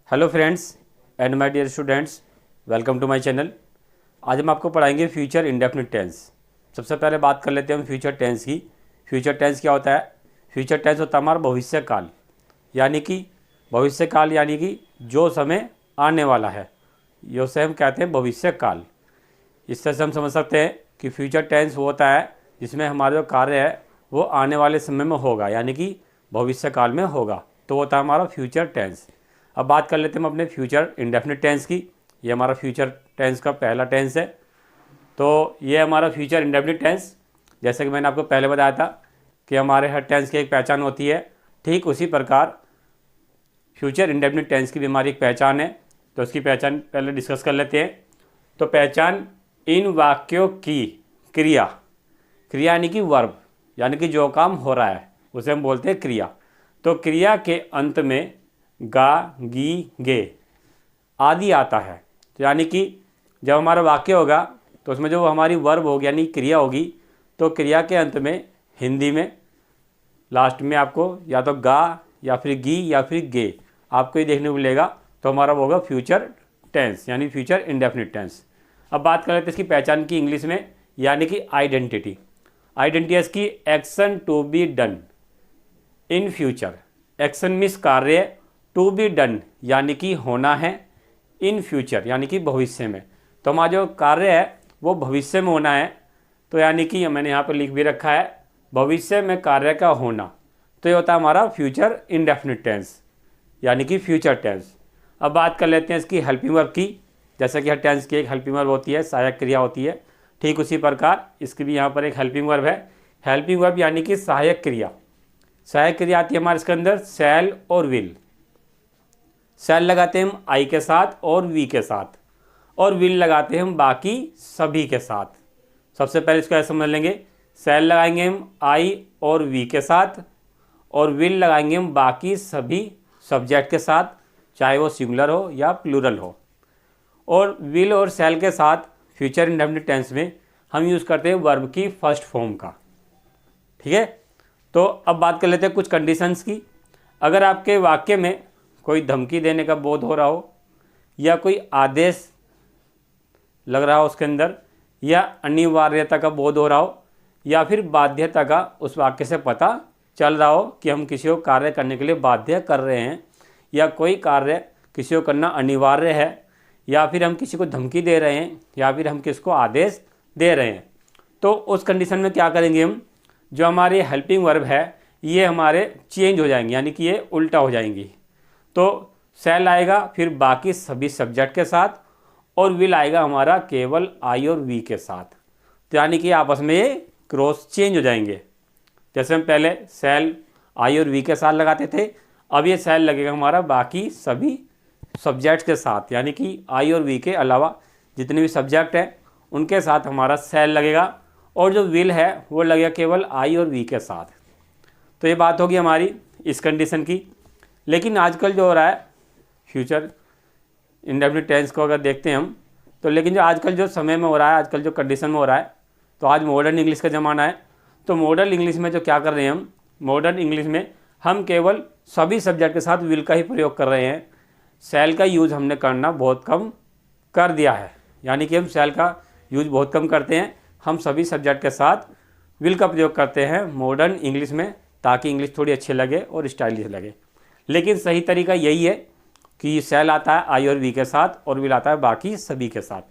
Hello friends and my dear students, welcome to my channel. आज हम आपको पढ़ाएंगे फ्यूचर इंडेफिनिट टेंस। सबसे पहले बात कर लेते हैं हम फ्यूचर टेंस की। फ्यूचर टेंस क्या होता है? फ्यूचर टेंस होता है हमारा भविष्य काल, यानी कि भविष्य काल यानी कि जो समय आने वाला है, जो से हम कहते हैं भविष्य काल। इस तरह से हम समझ सकते हैं कि फ्यूचर टेंस वो होता है जिसमें हमारा जो कार्य है वो आने वाले समय में होगा, यानी कि भविष्य काल में होगा, तो वो होता है हमारा फ्यूचर टेंस। अब बात कर लेते हैं हम अपने फ्यूचर इंडेफिनिट टेंस की। ये हमारा फ्यूचर टेंस का पहला टेंस है। तो ये हमारा फ्यूचर इंडेफिनिट टेंस, जैसे कि मैंने आपको पहले बताया था कि हमारे हर टेंस की एक पहचान होती है, ठीक उसी प्रकार फ्यूचर इंडेफिनिट टेंस की भी हमारी एक पहचान है। तो उसकी पहचान पहले डिस्कस कर लेते हैं। तो पहचान, इन वाक्यों की क्रिया, क्रिया यानी कि वर्ब, यानी कि जो काम हो रहा है उसे हम बोलते हैं क्रिया। तो क्रिया के अंत में गा, गी, गे आदि आता है। तो यानी कि जब हमारा वाक्य होगा तो उसमें जो हमारी वर्ब होगी यानी क्रिया होगी, तो क्रिया के अंत में हिंदी में लास्ट में आपको या तो गा या फिर गी या फिर गे आपको ये देखने को मिलेगा। तो हमारा वो होगा फ्यूचर टेंस यानी फ्यूचर इंडेफिनिट टेंस। अब बात कर लेते हैं इसकी पहचान की इंग्लिश में, यानी कि आइडेंटिटी। आइडेंटिटी इसकी action to be done in future. Action means कार्य, टू बी डन यानी कि होना है, इन फ्यूचर यानी कि भविष्य में। तो हमारा जो कार्य है वो भविष्य में होना है। तो यानी कि मैंने यहाँ पर लिख भी रखा है भविष्य में कार्य का होना। तो ये होता है हमारा फ्यूचर इंडेफिनिट टेंस यानी कि फ्यूचर टेंस। अब बात कर लेते हैं इसकी हेल्पिंग वर्ब की। जैसे कि हर टेंस की एक हेल्पिंग वर्ब होती है, सहायक क्रिया होती है, ठीक उसी प्रकार इसकी भी यहाँ पर एक हेल्पिंग वर्ब है। हेल्पिंग वर्ब यानी कि सहायक क्रिया। सहायक क्रिया आती है हमारे इसके अंदर शैल और विल। शैल लगाते हैं हम आई के साथ और वी के साथ, और विल लगाते हैं हम बाकी सभी के साथ। सबसे पहले इसको ऐसे समझ लेंगे, शैल लगाएंगे हम आई और वी के साथ, और विल लगाएंगे हम बाकी सभी सब्जेक्ट के साथ, चाहे वो सिंगुलर हो या प्लूरल हो। और विल और शैल के साथ फ्यूचर इंडेफिनिट टेंस में हम यूज़ करते हैं वर्ब की फर्स्ट फॉर्म का। ठीक है, तो अब बात कर लेते हैं कुछ कंडीशंस की। अगर आपके वाक्य में कोई धमकी देने का बोध हो रहा हो, या कोई आदेश लग रहा हो उसके अंदर, या अनिवार्यता का बोध हो रहा हो, या फिर बाध्यता का उस वाक्य से पता चल रहा हो कि हम किसी को कार्य करने के लिए बाध्य कर रहे हैं, या कोई कार्य किसी को करना अनिवार्य है, या फिर हम किसी को धमकी दे रहे हैं, या फिर हम किसी को आदेश दे रहे हैं, तो उस कंडीशन में क्या करेंगे हम, जो हमारी हेल्पिंग वर्ब है ये हमारे चेंज हो जाएंगे, यानी कि ये उल्टा हो जाएंगी। तो शैल आएगा फिर बाकी सभी सब्जेक्ट के साथ, और विल आएगा हमारा केवल आई और वी के साथ। तो यानी कि आपस में ये क्रॉस चेंज हो जाएंगे। जैसे हम पहले शैल आई और वी के साथ लगाते थे, अब ये शैल लगेगा हमारा बाकी सभी सब्जेक्ट के साथ, यानी कि आई और वी के अलावा जितने भी सब्जेक्ट हैं उनके साथ हमारा शैल लगेगा, और जो विल है वो लगेगा केवल आई और वी के साथ। तो ये बात होगी हमारी इस कंडीशन की। लेकिन आजकल जो हो रहा है फ्यूचर इंडेफिनिट टेंस को अगर देखते हैं हम, तो लेकिन जो आजकल जो समय में हो रहा है, आजकल जो कंडीशन में हो रहा है, तो आज मॉडर्न इंग्लिश का ज़माना है। तो मॉडर्न इंग्लिश में जो क्या कर रहे हैं हम, मॉडर्न इंग्लिश में हम केवल सभी सब्जेक्ट के साथ विल का ही प्रयोग कर रहे हैं। शैल का यूज़ हमने करना बहुत कम कर दिया है, यानी कि हम शैल का यूज़ बहुत कम करते हैं। हम सभी सब्जेक्ट के साथ विल का प्रयोग करते हैं मॉडर्न इंग्लिश में, ताकि इंग्लिश थोड़ी अच्छी लगे और स्टाइलिश लगे। लेकिन सही तरीका यही है कि शैल आता है आई और वी के साथ, और विल आता है बाकी सभी के साथ।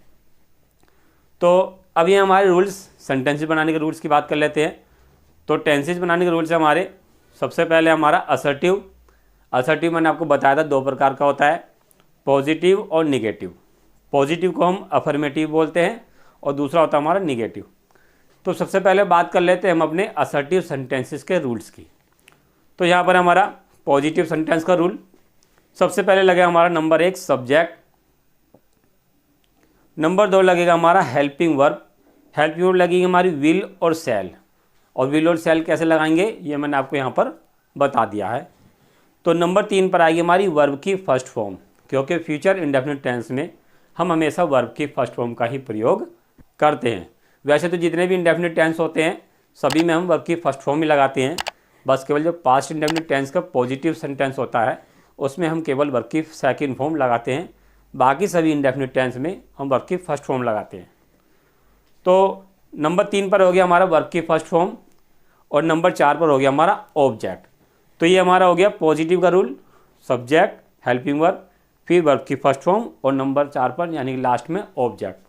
तो अब ये हमारे रूल्स, सेंटेंसेस बनाने के रूल्स की बात कर लेते हैं। तो टेंसेस बनाने के रूल्स हमारे, सबसे पहले हमारा असर्टिव। असर्टिव मैंने आपको बताया था दो प्रकार का होता है, पॉजिटिव और निगेटिव। पॉजिटिव को हम अफर्मेटिव बोलते हैं, और दूसरा होता है हमारा निगेटिव। तो सबसे पहले बात कर लेते हैं हम अपने असर्टिव सेंटेंसेस के रूल्स की। तो यहाँ पर हमारा पॉजिटिव सेंटेंस का रूल, सबसे पहले लगेगा हमारा नंबर 1 सब्जेक्ट, नंबर 2 लगेगा हमारा हेल्पिंग वर्ब। हेल्पिंग वर्ब लगेगी हमारी विल और शैल, और विल और शैल कैसे लगाएंगे ये मैंने आपको यहाँ पर बता दिया है। तो नंबर 3 पर आएगी हमारी वर्ब की फर्स्ट फॉर्म, क्योंकि फ्यूचर इंडेफिनिट टेंस में हम हमेशा वर्ब की फर्स्ट फॉर्म का ही प्रयोग करते हैं। वैसे तो जितने भी इंडेफिनिट टेंस होते हैं सभी में हम वर्ब की फर्स्ट फॉर्म ही लगाते हैं, बस केवल जो पास्ट इंडेफिनिट टेंस का पॉजिटिव सेंटेंस होता है उसमें हम केवल वर्ब की सेकंड फॉर्म लगाते हैं, बाकी सभी इंडेफिनिट टेंस में हम वर्ब की फर्स्ट फॉर्म लगाते हैं। तो नंबर 3 पर हो गया हमारा वर्ब की फर्स्ट फॉर्म और नंबर 4 पर हो गया हमारा ऑब्जेक्ट। तो ये हमारा हो गया पॉजिटिव का रूल, सब्जेक्ट, हेल्पिंग वर्ब, फिर वर्ब की फर्स्ट फॉर्म और नंबर 4 पर यानी कि लास्ट में ऑब्जेक्ट।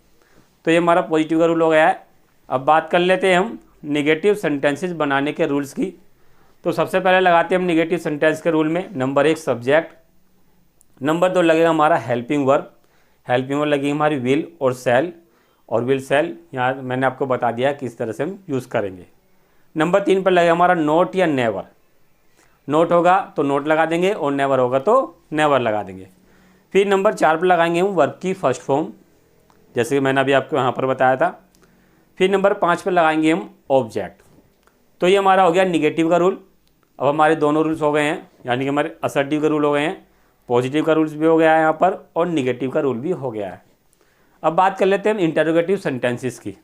तो ये हमारा पॉजिटिव का रूल हो गया है। अब बात कर लेते हैं हम निगेटिव सेंटेंसेस बनाने के रूल्स की। तो सबसे पहले लगाते हैं हम निगेटिव सेंटेंस के रूल में नंबर 1 सब्जेक्ट, नंबर 2 लगेगा हमारा हेल्पिंग वर्ब। हेल्पिंग वर्ब लगेगी हमारी विल और सेल, और विल सेल यहाँ मैंने आपको बता दिया किस तरह से हम यूज़ करेंगे। नंबर 3 पर लगेगा हमारा नोट या नेवर। नोट होगा तो नोट लगा देंगे और नेवर होगा तो नेवर लगा देंगे। फिर नंबर 4 पर लगाएंगे हम वर्ब की फर्स्ट फॉर्म, जैसे कि मैंने अभी आपको यहाँ पर बताया था। फिर नंबर 5 पर लगाएंगे हम ऑब्जेक्ट। तो ये हमारा हो गया निगेटिव का रूल। अब हमारे दोनों रूल्स हो गए हैं, यानी कि हमारे असर्टिव का रूल हो गए हैं, पॉजिटिव का रूल्स भी हो गया है यहाँ पर और निगेटिव का रूल भी हो गया है। अब बात कर लेते हैं हम इंटरोगेटिव सेंटेंसेस की।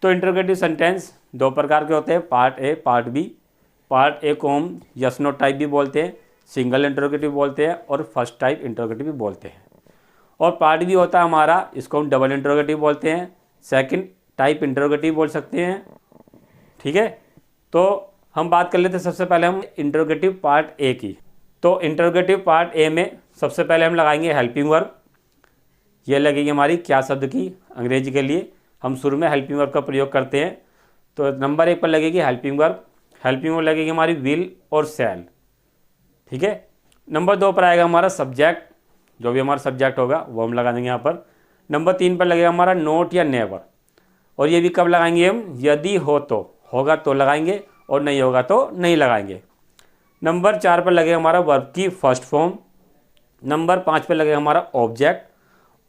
तो इंटरोगेटिव सेंटेंस 2 प्रकार के होते हैं, part A part B. Part A को हम यस नो टाइप भी बोलते हैं, सिंगल इंटरोगेटिव बोलते हैं और फर्स्ट टाइप इंटरोगेटिव भी बोलते हैं। और पार्ट बी होता है हमारा, इसको हम डबल इंटरोगेटिव बोलते हैं, सेकंड टाइप इंटरोगेटिव बोल सकते हैं। ठीक है, तो हम बात कर लेते हैं सबसे पहले हम इंटरोगेटिव पार्ट ए की। तो इंटरोगेटिव पार्ट ए में सबसे पहले हम लगाएंगे हेल्पिंग वर्ब। ये लगेगी हमारी क्या शब्द की, अंग्रेजी के लिए हम शुरू में हेल्पिंग वर्ब का प्रयोग करते हैं। तो नंबर 1 पर लगेगी हेल्पिंग वर्ब। हेल्पिंग वर्ब लगेगी हमारी विल और सेल। ठीक है, नंबर 2 पर आएगा हमारा सब्जेक्ट, जो भी हमारा सब्जेक्ट होगा वो हम लगा देंगे यहाँ पर। नंबर 3 पर लगेगा हमारा नोट या नेवर, और ये भी कब लगाएंगे हम, यदि हो तो, होगा तो लगाएंगे और नहीं होगा तो नहीं लगाएंगे। नंबर 4 पर लगेगा हमारा वर्ब की फर्स्ट फॉर्म। नंबर 5 पर लगेगा हमारा ऑब्जेक्ट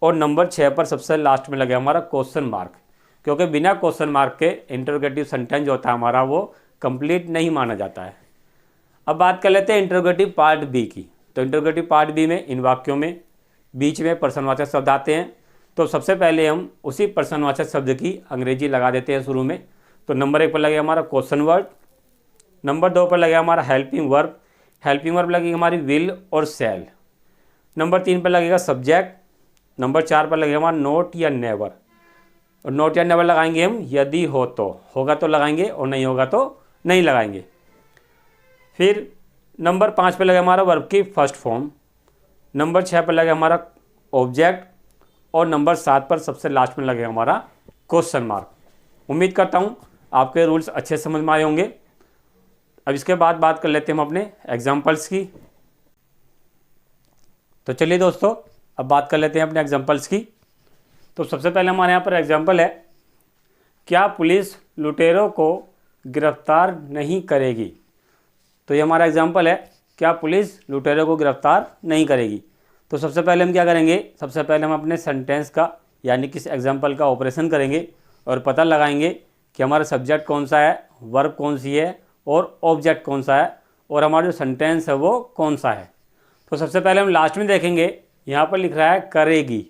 और नंबर 6 पर सबसे लास्ट में लगेगा हमारा क्वेश्चन मार्क, क्योंकि बिना क्वेश्चन मार्क के इंटरोगेटिव सेंटेंस जो होता है हमारा वो कंप्लीट नहीं माना जाता है। अब बात कर लेते हैं इंटरोगेटिव पार्ट बी की। तो इंटरोगेटिव पार्ट बी में इन वाक्यों में बीच में प्रश्नवाचक शब्द आते हैं। तो सबसे पहले हम उसी प्रश्नवाचक शब्द की अंग्रेजी लगा देते हैं शुरू में। तो नंबर 1 पर लगेगा हमारा क्वेश्चन वर्ड, नंबर 2 पर लगेगा हमारा हेल्पिंग वर्ब। हेल्पिंग वर्ब लगेगी हमारी विल और सेल। नंबर 3 पर लगेगा सब्जेक्ट। नंबर 4 पर लगेगा हमारा नोट या नेवर, और नोट या नेवर लगाएंगे हम यदि हो तो, होगा तो लगाएंगे और नहीं होगा तो नहीं लगाएंगे। फिर नंबर 5 पर लगेगा हमारा वर्ब की फर्स्ट फॉर्म। नंबर 6 पर लगेगा हमारा ऑब्जेक्ट और नंबर 7 पर सबसे लास्ट में लगेगा हमारा क्वेश्चन मार्क। उम्मीद करता हूँ आपके रूल्स अच्छे समझ में आए होंगे। अब इसके बाद बात कर लेते हैं हम अपने एग्जाम्पल्स की। तो चलिए दोस्तों, अब बात कर लेते हैं अपने एग्जाम्पल्स की। तो सबसे पहले हमारे यहाँ पर एग्जाम्पल है, क्या पुलिस लुटेरों को गिरफ्तार नहीं करेगी। तो ये हमारा एग्जाम्पल है, क्या पुलिस लुटेरों को गिरफ्तार नहीं करेगी। तो सबसे पहले हम क्या करेंगे, सबसे पहले हम अपने सेंटेंस का यानी कि एग्जाम्पल का ऑपरेशन करेंगे और पता लगाएंगे कि हमारा सब्जेक्ट कौन सा है, वर्ब कौन सी है और ऑब्जेक्ट कौन सा है और हमारा जो सेंटेंस है वो कौन सा है। तो सबसे पहले हम लास्ट में देखेंगे, यहाँ पर लिख रहा है करेगी।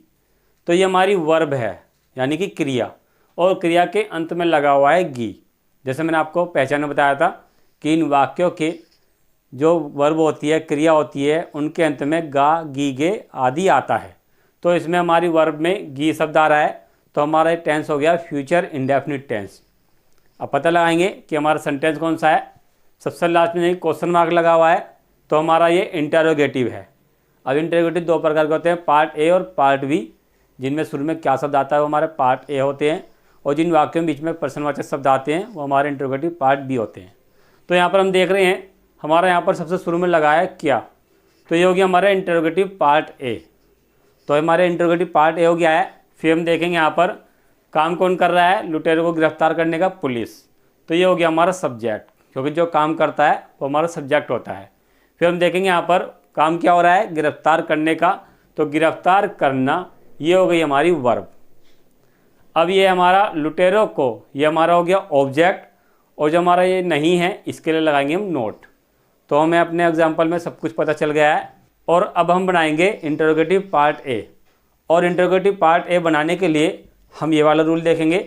तो ये हमारी वर्ब है यानी कि क्रिया, और क्रिया के अंत में लगा हुआ है गी। जैसे मैंने आपको पहचान में बताया था कि इन वाक्यों के जो वर्ब होती है, क्रिया होती है, उनके अंत में गा, गी, गे आदि आता है। तो इसमें हमारी वर्ब में गी शब्द आ रहा है, तो हमारा टेंस हो गया फ्यूचर इंडेफिनिट टेंस। अब पता लगाएंगे कि हमारा सेंटेंस कौन सा है। सबसे लास्ट में क्वेश्चन मार्क लगा हुआ है, तो हमारा ये इंटरोगेटिव है। अब इंटरोगेटिव 2 प्रकार के होते हैं, पार्ट ए और पार्ट बी, जिनमें शुरू में क्या शब्द आता है वो हमारे पार्ट ए होते हैं, और जिन वाक्यों के बीच में प्रश्नवाचक शब्द आते हैं वो हमारे इंटरोगेटिव पार्ट बी होते हैं। तो यहाँ पर हम देख रहे हैं हमारा यहाँ पर सबसे शुरू में लगा है क्या, तो ये हो गया हमारा इंटरोगेटिव पार्ट ए। तो हमारे इंटरोगेटिव पार्ट ए हो गया है। फिर हम देखेंगे यहाँ पर काम कौन कर रहा है, लुटेरों को गिरफ्तार करने का पुलिस। तो ये हो गया हमारा सब्जेक्ट, क्योंकि जो काम करता है वो हमारा सब्जेक्ट होता है। फिर हम देखेंगे यहाँ पर काम क्या हो रहा है, गिरफ्तार करने का, तो गिरफ्तार करना ये हो गई हमारी वर्ब। अब ये हमारा लुटेरों को, ये हमारा हो गया ऑब्जेक्ट, और जो हमारा ये नहीं है इसके लिए लगाएंगे हम नोट। तो हमें अपने एग्जाम्पल में सब कुछ पता चल गया है। और अब हम बनाएंगे इंटरोगेटिव पार्ट ए, और इंटरोगेटिव पार्ट ए बनाने के लिए हम ये वाला रूल देखेंगे।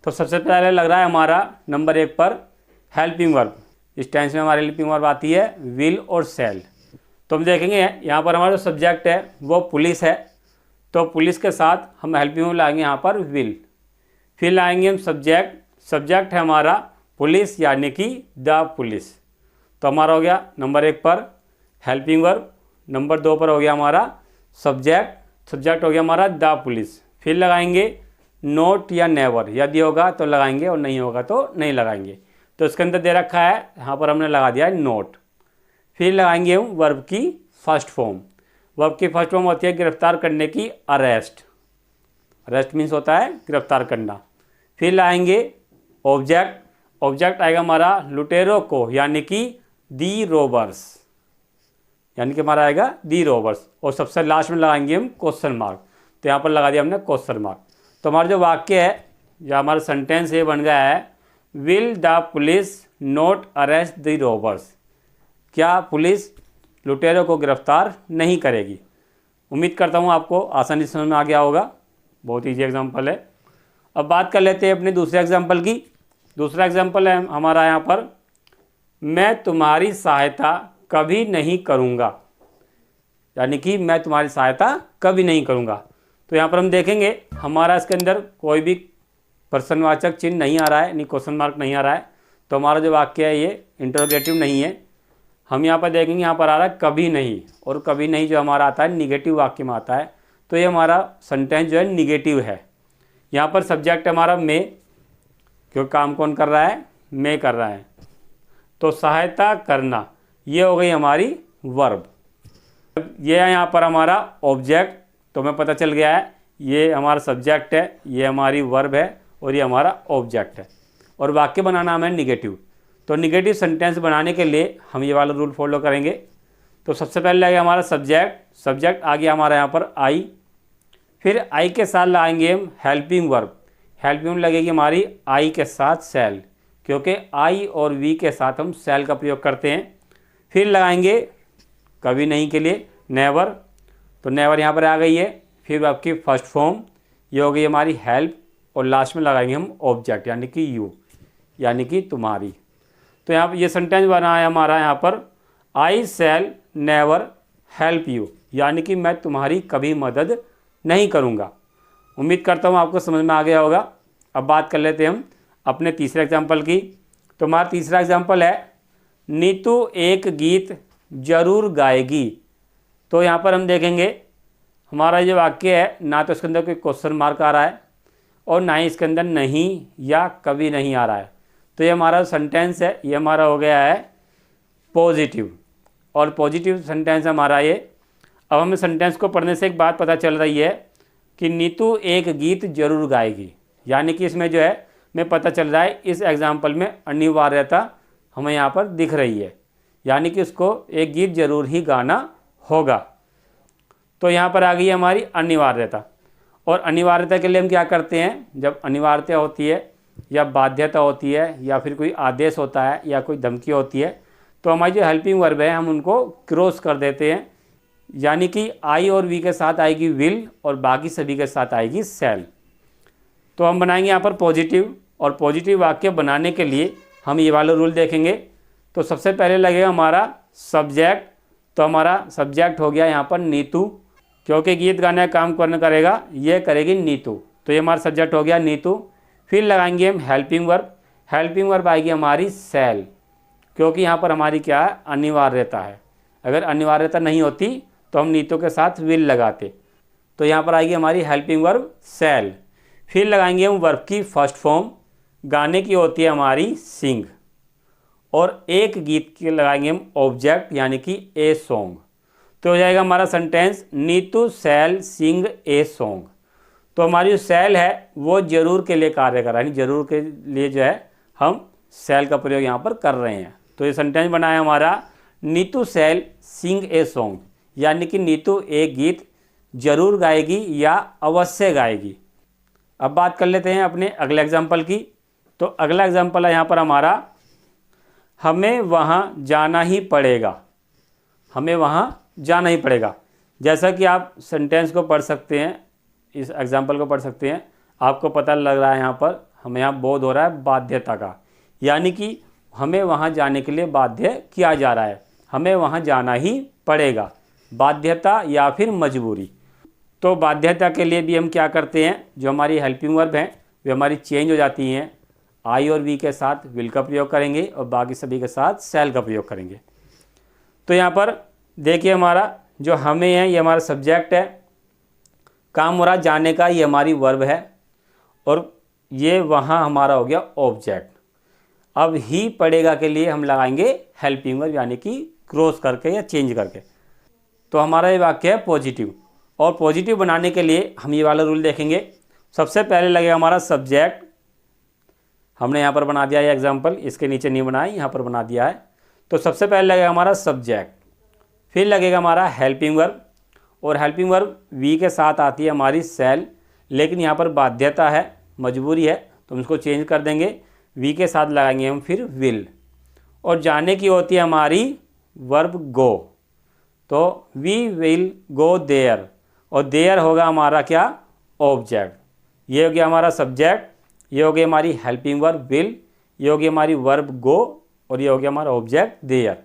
तो सबसे पहले लग रहा है हमारा नंबर 1 पर हेल्पिंग वर्ब। इस टेंस में हमारी हेल्पिंग वर्ब आती है विल और सेल। तो हम देखेंगे यहाँ पर हमारा जो सब्जेक्ट है वो पुलिस है, तो पुलिस के साथ हम हेल्पिंग वर्ब लाएंगे यहाँ पर विल। फिर लाएंगे हम सब्जेक्ट है हमारा पुलिस यानी कि द पुलिस। तो हमारा हो गया नंबर 1 पर हेल्पिंग वर्ब, नंबर 2 पर हो गया हमारा सब्जेक्ट हो गया हमारा द पुलिस। फिर लगाएंगे नोट या नेवर, यदि होगा तो लगाएंगे और नहीं होगा तो नहीं लगाएंगे। तो इसके अंदर दे रखा है, यहाँ पर हमने लगा दिया है नोट। फिर लगाएंगे हम वर्ब की फर्स्ट फॉर्म। वर्ब की फर्स्ट फॉर्म होती है गिरफ्तार करने की अरेस्ट। अरेस्ट मीन्स होता है गिरफ्तार करना। फिर लाएंगे ऑब्जेक्ट आएगा हमारा लुटेरों को यानी कि दी रोबर्स, यानी कि हमारा आएगा दी रोबर्स। और सबसे लास्ट में लगाएंगे हम क्वेश्चन मार्क, तो यहाँ पर लगा दिया हमने क्वेश्चन मार्क। तो हमारा जो वाक्य है या हमारा सेंटेंस ये बन गया है, will the police note arrest the robbers. क्या पुलिस लुटेरों को गिरफ्तार नहीं करेगी। उम्मीद करता हूँ आपको आसानी से समझ में आ गया होगा, बहुत ईजी एग्जाम्पल है। अब बात कर लेते हैं अपने दूसरे एग्जाम्पल की। दूसरा एग्जाम्पल है हमारा यहाँ पर, मैं तुम्हारी सहायता कभी नहीं करूँगा, यानी कि मैं तुम्हारी सहायता कभी नहीं करूँगा। तो यहाँ पर हम देखेंगे हमारा इसके अंदर कोई भी प्रश्नवाचक चिन्ह नहीं आ रहा है, यानी क्वेश्चन मार्क नहीं आ रहा है। तो हमारा जो वाक्य है ये इंटरोगेटिव नहीं है। हम यहाँ पर देखेंगे यहाँ पर आ रहा है कभी नहीं, और कभी नहीं जो हमारा आता है निगेटिव वाक्य में आता है। तो ये हमारा सेंटेंस जो है निगेटिव है। यहाँ पर सब्जेक्ट हमारा मे, क्योंकि काम कौन कर रहा है, मे कर रहा है। तो सहायता करना ये हो गई हमारी वर्ब। ये है यहाँ पर हमारा ऑब्जेक्ट, तो हमें पता चल गया है ये हमारा सब्जेक्ट है, ये हमारी वर्ब है और ये हमारा ऑब्जेक्ट है। और वाक्य बनाना हमें निगेटिव। तो निगेटिव सेंटेंस बनाने के लिए हम ये वाला रूल फॉलो करेंगे। तो सबसे पहले लगेगा हमारा सब्जेक्ट आ गया हमारा यहाँ पर आई। फिर आई के साथ लाएंगे हम हेल्पिंग वर्ब लगेगी हमारी आई के साथ सेल, क्योंकि आई और वी के साथ हम सेल का प्रयोग करते हैं। फिर लगाएंगे कभी नहीं के लिए नेवर, तो नेवर यहाँ पर आ गई है। फिर आपकी फर्स्ट फॉर्म ये हो गई हमारी हेल्प, और लास्ट में लगाएंगे हम ऑब्जेक्ट यानी कि यू, यानी कि तुम्हारी। तो यहाँ पर ये सेंटेंस बना है हमारा यहाँ पर, आई शैल नेवर हेल्प यू, यानी कि मैं तुम्हारी कभी मदद नहीं करूँगा। उम्मीद करता हूँ आपको समझ में आ गया होगा। अब बात कर लेते हैं हम अपने तीसरे एग्जाम्पल की। तो हमारा तीसरा एग्जाम्पल है, नीतू एक गीत जरूर गाएगी। तो यहाँ पर हम देखेंगे हमारा जो वाक्य है, ना तो इसके अंदर कोई क्वेश्चन मार्क आ रहा है और ना ही इसके अंदर नहीं या कभी नहीं आ रहा है। तो ये हमारा सेंटेंस है, ये हमारा हो गया है पॉजिटिव, और पॉजिटिव सेंटेंस हमारा ये। अब हमें सेंटेंस को पढ़ने से एक बात पता चल रही है कि नीतू एक गीत जरूर गाएगी, यानी कि इसमें जो है हमें पता चल रहा है इस एग्जाम्पल में अनिवार्यता हमें यहाँ पर दिख रही है, यानी कि उसको एक गीत जरूर ही गाना होगा। तो यहाँ पर आ गई हमारी अनिवार्यता। और अनिवार्यता के लिए हम क्या करते हैं, जब अनिवार्यता होती है या बाध्यता होती है या फिर कोई आदेश होता है या कोई धमकी होती है, तो हमारी जो हेल्पिंग वर्ब है हम उनको क्रॉस कर देते हैं, यानी कि आई और वी के साथ आएगी विल और बाकी सभी के साथ आएगी शैल। तो हम बनाएंगे यहाँ पर पॉजिटिव, और पॉजिटिव वाक्य बनाने के लिए हम ये वाला रूल देखेंगे। तो सबसे पहले लगेगा हमारा सब्जेक्ट, तो हमारा सब्जेक्ट हो गया यहाँ पर नीतू, क्योंकि गीत गाने का काम कौन करेगा, ये करेगी नीतू। तो ये हमारा सब्जेक्ट हो गया नीतू। फिर लगाएंगे हम हेल्पिंग वर्ब आएगी हमारी शैल, क्योंकि यहाँ पर हमारी क्या है, अनिवार्यता है। अगर अनिवार्यता नहीं होती तो हम नीतू के साथ विल लगाते। तो यहाँ पर आएगी हमारी हेल्पिंग वर्ब शैल। फिर लगाएंगे हम वर्ब की फर्स्ट फॉर्म, गाने की होती है हमारी सिंग, और एक गीत के लगाएंगे हम ऑब्जेक्ट यानी कि ए सॉन्ग। तो हो जाएगा हमारा sentence, Neetu shall sing a song. तो हमारी जो शैल है वो जरूर के लिए कार्य कर रहा है, जरूर के लिए जो है हम शैल का प्रयोग यहाँ पर कर रहे हैं। तो ये सेंटेंस बना है हमारा, Neetu shall sing a song, यानी कि नीतू एक गीत जरूर गाएगी या अवश्य गाएगी। अब बात कर लेते हैं अपने अगले एग्जाम्पल की। तो अगला एग्जाम्पल है यहाँ पर हमारा, हमें वहाँ जाना ही पड़ेगा। हमें वहाँ जाना ही पड़ेगा। जैसा कि आप सेंटेंस को पढ़ सकते हैं, इस एग्जाम्पल को पढ़ सकते हैं, आपको पता लग रहा है यहाँ पर हमें यहाँ बोध हो रहा है बाध्यता का, यानी कि हमें वहाँ जाने के लिए बाध्य किया जा रहा है, हमें वहाँ जाना ही पड़ेगा, बाध्यता या फिर मजबूरी। तो बाध्यता के लिए भी हम क्या करते हैं, जो हमारी हेल्पिंग वर्ब हैं वे हमारी चेंज हो जाती हैं, आई और वी के साथ विल का प्रयोग करेंगे और बाकी सभी के साथ शैल का प्रयोग करेंगे। तो यहाँ पर देखिए हमारा जो हमें है ये हमारा सब्जेक्ट है, काम हो रहा जाने का ये हमारी वर्ब है और ये वहाँ हमारा हो गया ऑब्जेक्ट। अब ही पड़ेगा के लिए हम लगाएंगे हेल्पिंग वर्ब यानी कि क्रॉस करके या चेंज करके। तो हमारा ये वाक्य है पॉजिटिव, और पॉजिटिव बनाने के लिए हम ये वाला रूल देखेंगे। सबसे पहले लगेगा हमारा सब्जेक्ट, हमने यहाँ पर बना दिया है एग्जाम्पल, इसके नीचे नहीं बनाया, यहाँ पर बना दिया है। तो सबसे पहले लगेगा हमारा सब्जेक्ट, फिर लगेगा हमारा हेल्पिंग वर्ब, और हेल्पिंग वर्ब वी के साथ आती है हमारी शैल, लेकिन यहाँ पर बाध्यता है, मजबूरी है, तो हम इसको चेंज कर देंगे, वी के साथ लगाएंगे हम फिर विल, और जाने की होती है हमारी वर्ब गो, तो वी विल गो देयर, और देयर होगा हमारा क्या, ऑब्जेक्ट। ये हो गया हमारा सब्जेक्ट, ये हो गई हमारी हेल्पिंग वर्ब विल, ये हो गई हमारी वर्ब गो, और ये हो गया हमारा ऑब्जेक्ट देयर।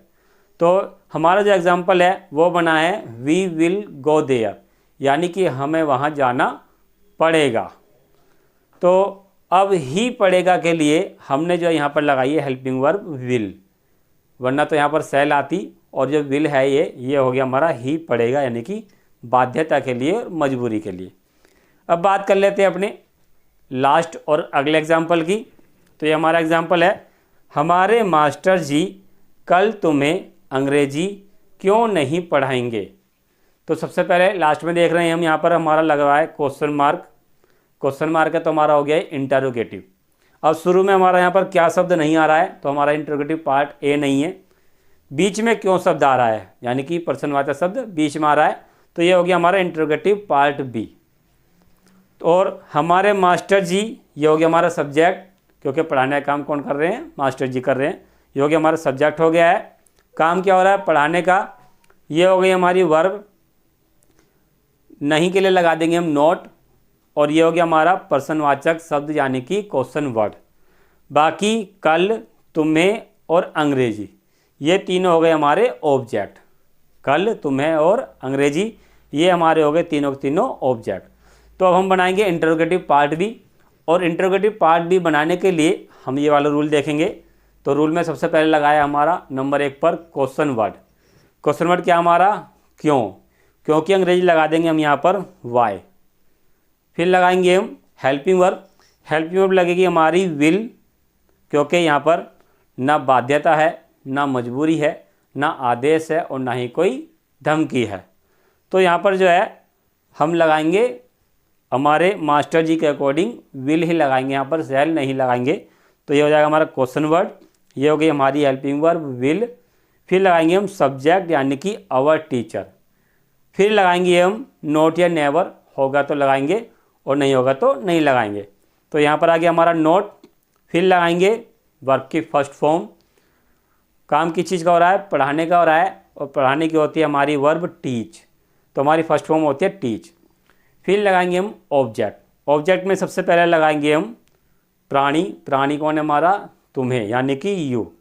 तो हमारा जो एग्जांपल है वो बना है वी विल गो देयर, यानी कि हमें वहाँ जाना पड़ेगा। तो अब ही पड़ेगा के लिए हमने जो यहाँ पर लगाई है हेल्पिंग वर्ब विल, वरना तो यहाँ पर शैल आती, और जो विल है ये हो गया हमारा ही पड़ेगा, यानी कि बाध्यता के लिए और मजबूरी के लिए। अब बात कर लेते हैं अपने लास्ट और अगले एग्जाम्पल की। तो ये हमारा एग्जाम्पल है, हमारे मास्टर जी कल तुम्हें अंग्रेजी क्यों नहीं पढ़ाएंगे। तो सबसे पहले लास्ट में देख रहे हैं हम, यहाँ पर हमारा लगा हुआ है क्वेश्चन मार्क, क्वेश्चन मार्क है तो हमारा हो गया है इंटरोगेटिव। अब शुरू में हमारा यहाँ पर क्या शब्द नहीं आ रहा है, तो हमारा इंटरोगेटिव पार्ट ए नहीं है। बीच में क्यों शब्द आ रहा है, यानी कि प्रश्नवाचक शब्द बीच में आ रहा है, तो ये हो गया हमारा इंटरोगेटिव पार्ट बी। और हमारे मास्टर जी, ये हो गया हमारा सब्जेक्ट, क्योंकि पढ़ाने का काम कौन कर रहे हैं, मास्टर जी कर रहे हैं, ये हो गया हमारा सब्जेक्ट हो गया है। काम क्या हो रहा है, पढ़ाने का। ये हो गई हमारी वर्ब, नहीं के लिए लगा देंगे हम नोट, और ये हो गया हमारा प्रश्नवाचक शब्द यानी कि क्वेश्चन वर्ड। बाकी कल, तुम्हें और अंग्रेजी, ये तीनों हो गए हमारे ऑब्जेक्ट। कल, तुम्हें और अंग्रेजी, ये हमारे हो गए तीनों के तीनों ऑब्जेक्ट। तो अब हम बनाएंगे इंटरोगेटिव पार्ट बी, और इंटरोगेटिव पार्ट बी बनाने के लिए हम ये वाला रूल देखेंगे। तो रूल में सबसे पहले लगाया हमारा नंबर 1 पर क्वेश्चन वर्ड। क्वेश्चन वर्ड क्या हमारा, क्यों, क्योंकि अंग्रेजी लगा देंगे हम यहाँ पर वाई। फिर लगाएंगे हम हेल्पिंग वर्ब, हेल्पिंग वर्ब लगेगी हमारी विल, क्योंकि यहाँ पर ना बाध्यता है, ना मजबूरी है, ना आदेश है, और ना ही कोई धमकी है। तो यहाँ पर जो है हम लगाएंगे हमारे मास्टर जी के अकॉर्डिंग विल ही लगाएंगे, यहाँ पर शैल नहीं लगाएंगे। तो ये हो जाएगा हमारा क्वेश्चन वर्ड, ये हो गई हमारी हेल्पिंग वर्ब विल। फिर लगाएंगे हम सब्जेक्ट यानी कि आवर टीचर। फिर लगाएंगे हम नोट या नेवर, होगा तो लगाएंगे और नहीं होगा तो नहीं लगाएंगे। तो यहाँ पर आ गया हमारा नोट। फिर लगाएंगे वर्ब की फर्स्ट फॉर्म, काम किस चीज़ का हो रहा है, पढ़ाने का हो रहा है, और पढ़ाने की होती है हमारी वर्ब टीच, तो हमारी फर्स्ट फॉर्म होती है टीच। फिर लगाएंगे हम ऑब्जेक्ट, ऑब्जेक्ट में सबसे पहले लगाएंगे हम प्राणी, प्राणी कौन है हमारा, तुम्हें यानी कि यू,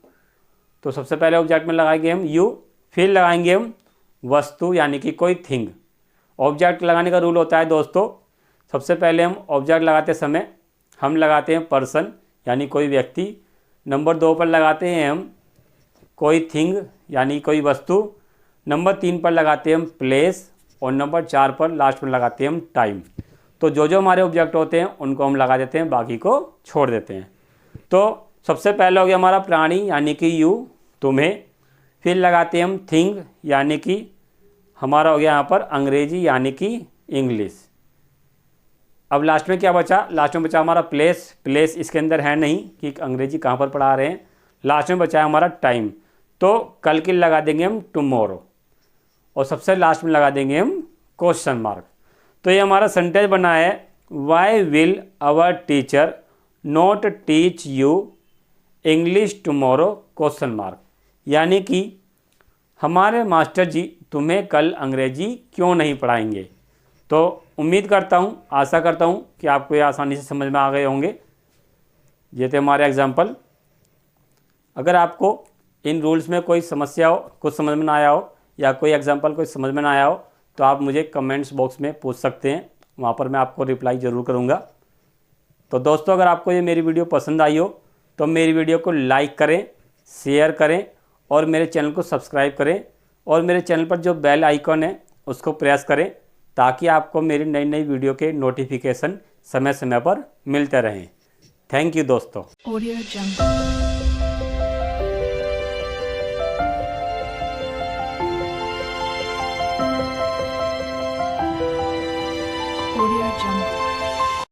तो सबसे पहले ऑब्जेक्ट में लगाएंगे हम यू। फिर लगाएंगे हम वस्तु यानी कि कोई थिंग। ऑब्जेक्ट लगाने का रूल होता है दोस्तों, सबसे पहले हम ऑब्जेक्ट लगाते समय हम लगाते हैं पर्सन यानी कोई व्यक्ति, नंबर 2 पर लगाते हैं हम कोई थिंग यानी कोई वस्तु, नंबर 3 पर लगाते हैं हम प्लेस, और नंबर 4 पर लास्ट में लगाते हैं हम टाइम। तो जो हमारे ऑब्जेक्ट होते हैं उनको हम लगा देते हैं, बाकी को छोड़ देते हैं। तो सबसे पहले हो गया हमारा प्राणी यानी कि यू, तुम्हें। फिर लगाते हैं हम थिंग यानी कि हमारा हो गया यहाँ पर अंग्रेजी यानी कि इंग्लिश। अब लास्ट में क्या बचा, लास्ट में बचा हमारा प्लेस, प्लेस इसके अंदर है नहीं कि अंग्रेजी कहाँ पर पढ़ा रहे हैं। लास्ट में बचा है हमारा टाइम, तो कल के लगा देंगे हम टुमारो, और सबसे लास्ट में लगा देंगे हम क्वेश्चन मार्क। तो ये हमारा सेंटेंस बना है, why will our teacher not teach you English tomorrow question mark, यानी कि हमारे मास्टर जी तुम्हें कल अंग्रेजी क्यों नहीं पढ़ाएंगे। तो उम्मीद करता हूँ, आशा करता हूँ कि आपको ये आसानी से समझ में आ गए होंगे। ये थे हमारे एग्जाम्पल। अगर आपको इन रूल्स में कोई समस्या हो, कुछ समझ में ना आया हो, या कोई एग्जांपल कोई समझ में ना आया हो तो आप मुझे कमेंट्स बॉक्स में पूछ सकते हैं, वहाँ पर मैं आपको रिप्लाई ज़रूर करूँगा। तो दोस्तों, अगर आपको ये मेरी वीडियो पसंद आई हो तो मेरी वीडियो को लाइक करें, शेयर करें और मेरे चैनल को सब्सक्राइब करें और मेरे चैनल पर जो बेल आइकॉन है उसको प्रेस करें ताकि आपको मेरी नई नई वीडियो के नोटिफिकेशन समय समय पर मिलते रहें। थैंक यू दोस्तों। Audio Jungle।